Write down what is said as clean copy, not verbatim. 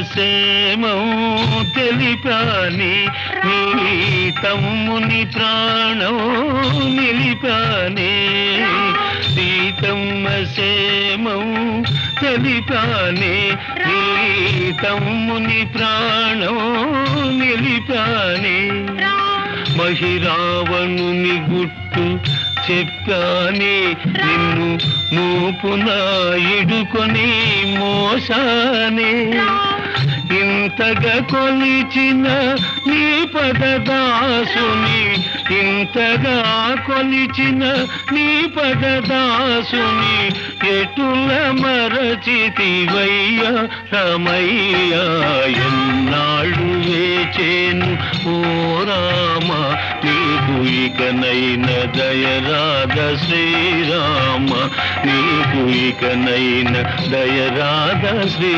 క్షేమం తెలిపాని నీ తమ్ముని ప్రాణం నిలిపానే సీతమ్మ క్షేమం తెలిపానే నీ తమ్ముని ప్రాణం నిలిపానే మహిరావణుని గుట్టు చెప్పానే నిన్ను మూపున ఇడుకొని మోసానే ఇంతగా కొలిచిన నీ పదదాసుని ఇంతగా కొలిచిన నీ పదదాసుని ఎటుల మరచితివయ్యా రమయ్యా ఎన్నాళ్ళు వేచేను ఓ రామ నీకు ఇకనైన దయరాధ శ్రీరామ నీకు ఇకనైన దయరాధ శ్రీ